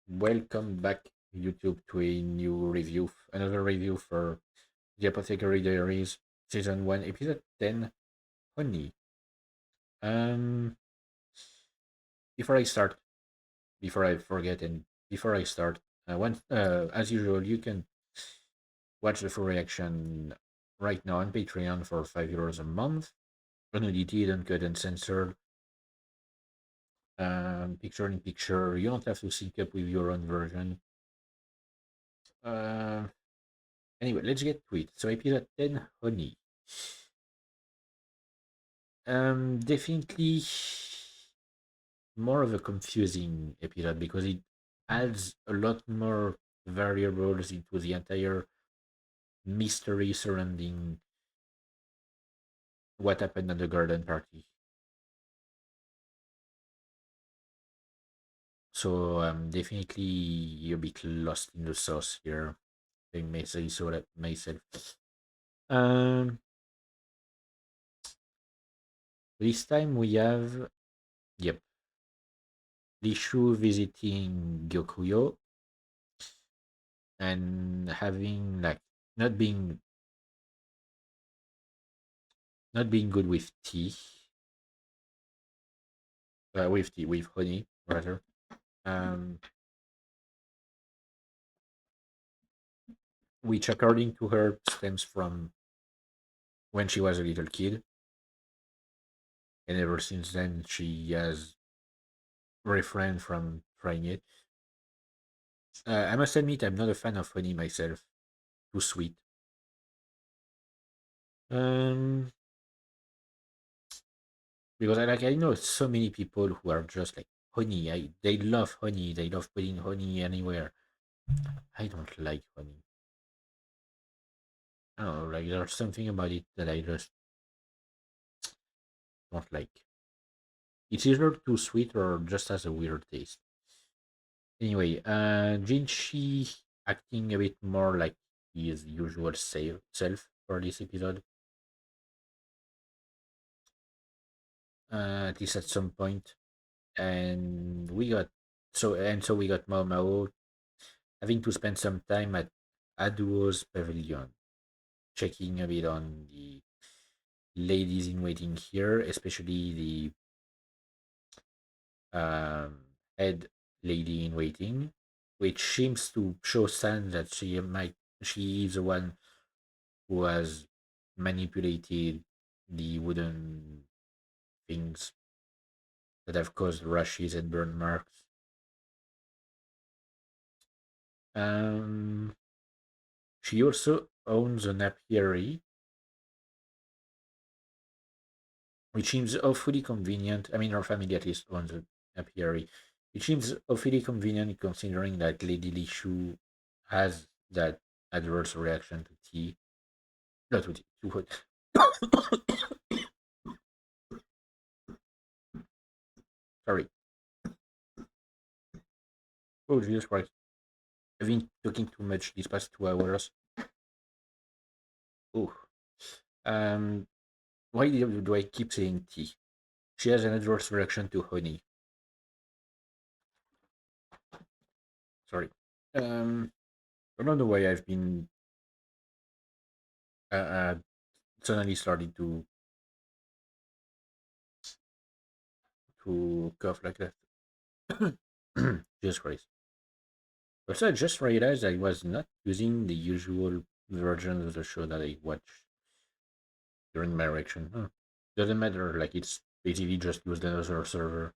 Welcome back, YouTube, to a new review, another review for the Apothecary Diaries, Season 1, Episode 10, Honey. Um, before I start, before I forget, and before I start, as usual, you can watch the full reaction right now on Patreon for €5 a month. Unedited, uncut, and censored. Picture in picture. You don't have to sync up with your own version. Uh, anyway, let's get to it. So, Episode 10, Honey. Definitely more of a confusing episode because it adds a lot more variables into the entire mystery surrounding what happened at the garden party. So I'm definitely a bit lost in the sauce here. I may say so that myself. Um, this time we have, yep, Lishu visiting Gyokuyo and having like not being not being good with tea, with honey rather, um, which according to her stems from when she was a little kid, and ever since then she has refrained from trying it. I must admit I'm not a fan of honey myself. Too sweet. Um, because I know so many people who are just like honey. They love honey. They love putting honey anywhere. I don't like honey. I don't know. Like there's something about it that I just don't like. It's either too sweet or just has a weird taste. Anyway, Jinchi acting a bit more like his usual self for this episode. At least at some point. And we got Mao Mao having to spend some time at Aduo's pavilion, checking a bit on the ladies in waiting here, especially the head lady in waiting, which seems to show signs that she is the one who has manipulated the wooden things that have caused rashes and burn marks. Um, she also owns an apiary, which seems awfully convenient. I mean, her family at least owns an apiary. It seems awfully convenient considering that Lady Li Shu has that adverse reaction to tea. Not to tea, to what? Sorry. Oh, Jesus Christ. I've been talking too much these past 2 hours. Oh. Um, why do I keep saying tea? She has an adverse reaction to honey. Sorry. Um, I don't know why I've been uh, uh, suddenly starting to cough like that. Jesus Christ. Also, I just realized I was not using the usual version of the show that I watch during my reaction. Huh. Doesn't matter. Like it's basically just used another server.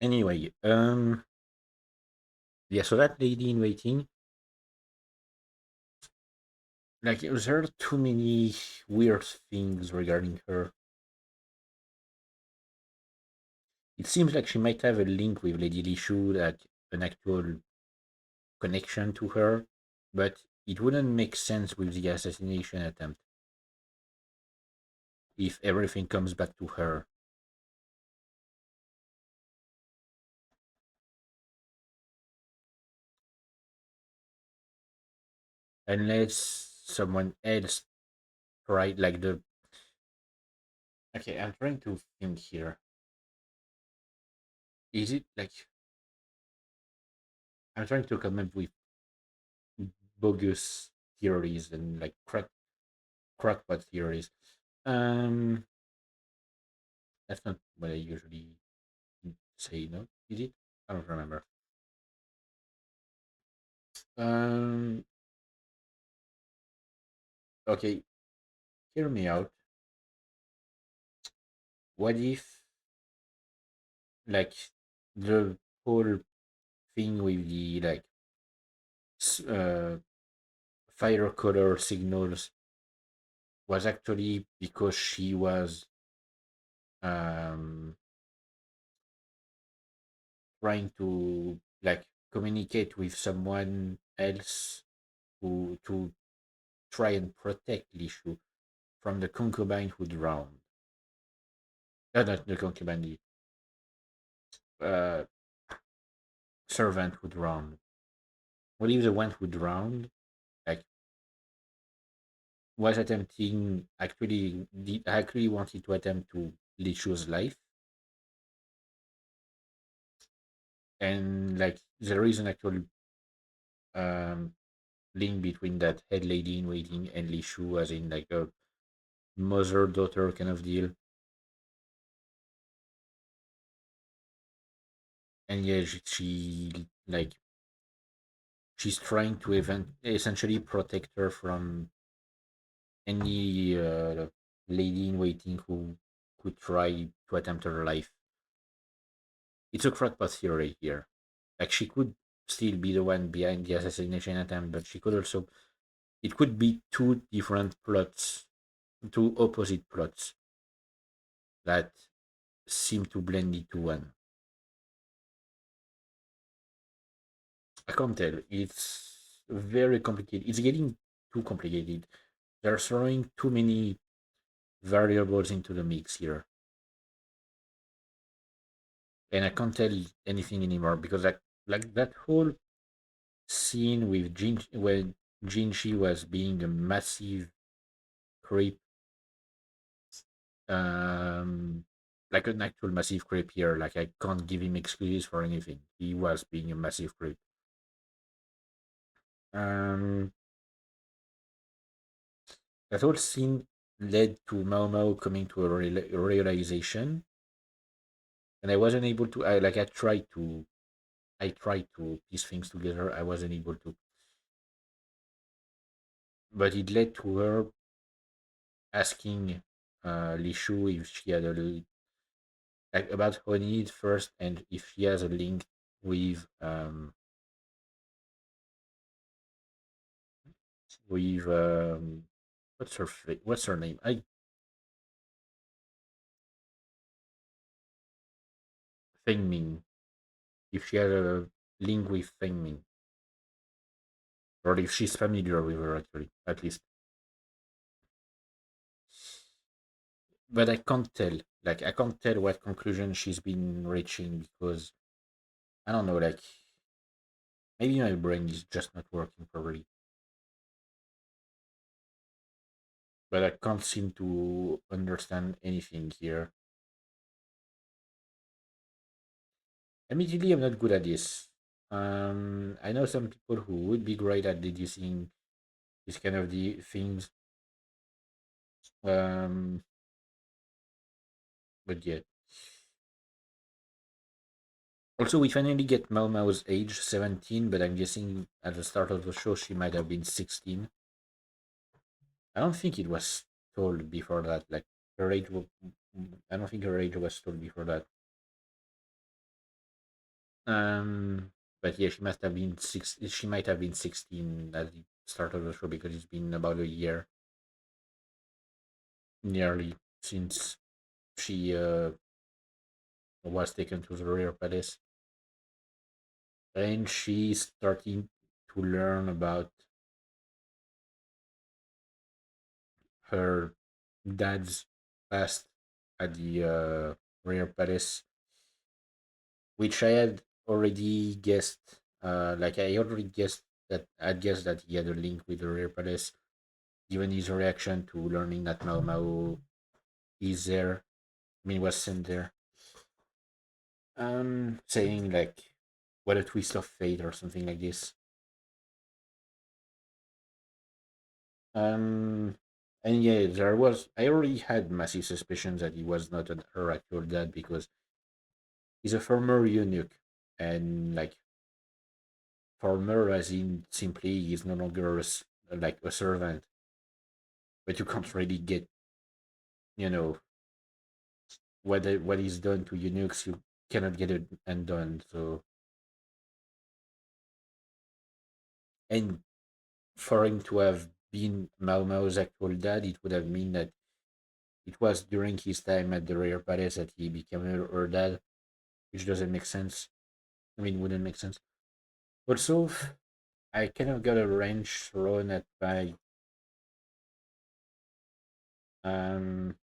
Anyway, yeah. So that lady in waiting, like, was there too many weird things regarding her? It seems like she might have a link with Lady Lishu, like an actual connection to her, but it wouldn't make sense with the assassination attempt if everything comes back to her. Unless someone else tried, like the. Okay, I'm trying to think here. Is it like. I'm trying to come up with bogus theories and like crackpot theories. Um, that's not what I usually say. No, is it? I don't remember. Um, okay, hear me out. What if like the whole thing with the like s- uh, fire color signals was actually because she was um trying to like communicate with someone else who to try and protect Lishu from the concubine who drowned. Not the concubine, the servant who drowned. What if the one who drowned like was attempting actually wanted to attempt to Lishu's life, and like there is an actual um link between that head lady in waiting and Lishu, as in like a mother daughter kind of deal. And yeah, like she's trying to essentially protect her from any lady in waiting who could try to attempt her life. It's a crackpot theory here. Like she could still be the one behind the assassination attempt, but she could also it could be two different plots, two opposite plots that seem to blend into one. I can't tell. It's very complicated. It's getting too complicated. They're throwing too many variables into the mix here, and I can't tell anything anymore because like that whole scene with Jin when Jinshi was being a massive creep, um, like an actual massive creep here. Like I can't give him excuses for anything. He was being a massive creep. Um, that whole scene led to Mao Mao coming to a realization, and I wasn't able to. I tried to piece things together. I wasn't able to, but it led to her asking Li Shu if she had like about Honey first, and if she has a link with with what's her name? I Feng Ming. If she has a link with Feng Ming, or if she's familiar with her actually, at least. But I can't tell. Like I can't tell what conclusion she's been reaching because I don't know. Like maybe my brain is just not working properly. But I can't seem to understand anything here. Admittedly, I'm not good at this. I know some people who would be great at deducing these kind of the things. Um, but yeah. Also, we finally get Mao Mao's age, 17, but I'm guessing at the start of the show she might have been 16. I don't think it was told before that. Like her age, I don't think her age was told before that. But yeah, she must have been six. She might have been 16 at the start of the show because it's been about a year, nearly, since she was taken to the rear palace, and she's starting to learn about her dad's past at the rear palace, which I had already guessed. Like I already guessed that I'd guessed that he had a link with the rear palace, given his reaction to learning that Mao Mao is there. I mean, was sent there. Saying like what a twist of fate or something like this. Um, and yeah, there was. I already had massive suspicions that he was not her actual dad because he's a former eunuch, and like former as in simply he's no longer like a servant, but you can't really get you know what is done to eunuchs. You cannot get it undone. So and for him to have been Mao Mao's actual dad, it would have mean that it was during his time at the Rare Palace that he became her dad, which doesn't make sense. I mean, wouldn't make sense. Also, I kind of got a wrench thrown at um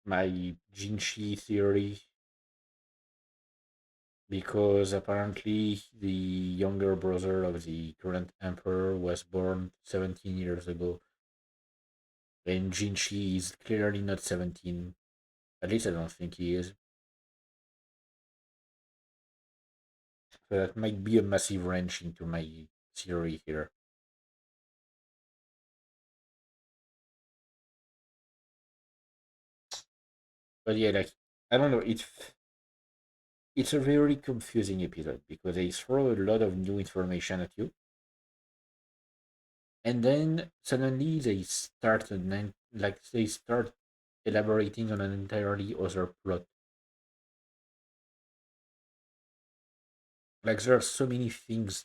my Jinshi theory because apparently the younger brother of the current emperor was born 17 years ago, and Jinshi is clearly not 17. At least I don't think he is. So that might be a massive wrench into my theory here. But yeah, like I don't know, it's a very confusing episode because they throw a lot of new information at you, and then suddenly they start elaborating on an entirely other plot. Like there are so many things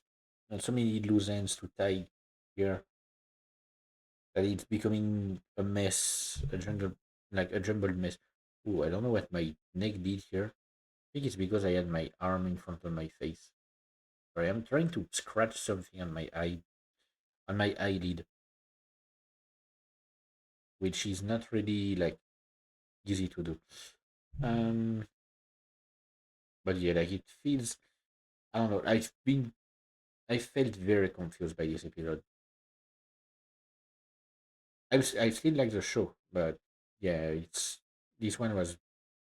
and so many loose ends to tie here that it's becoming a mess, a jumbled mess. Ooh, I don't know what my neck did here. I think it's because I had my arm in front of my face. Sorry, I'm trying to scratch something on my eyelid, which is not really like easy to do. Um, but yeah, like it feels. I don't know. I felt very confused by this episode. I still like the show, but yeah, it's this one was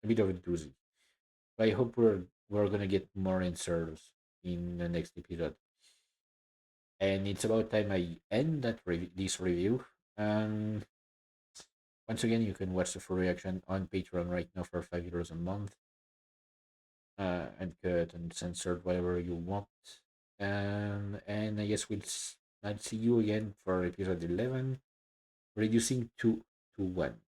a bit of a doozy. I hope we're gonna get more answers in the next episode. And it's about time I end this review. Um, Once again, you can watch the full reaction on Patreon right now for €5 a month, and cut and censored whatever you want. And I guess I'll see you again for episode 11, reducing 2 to 1.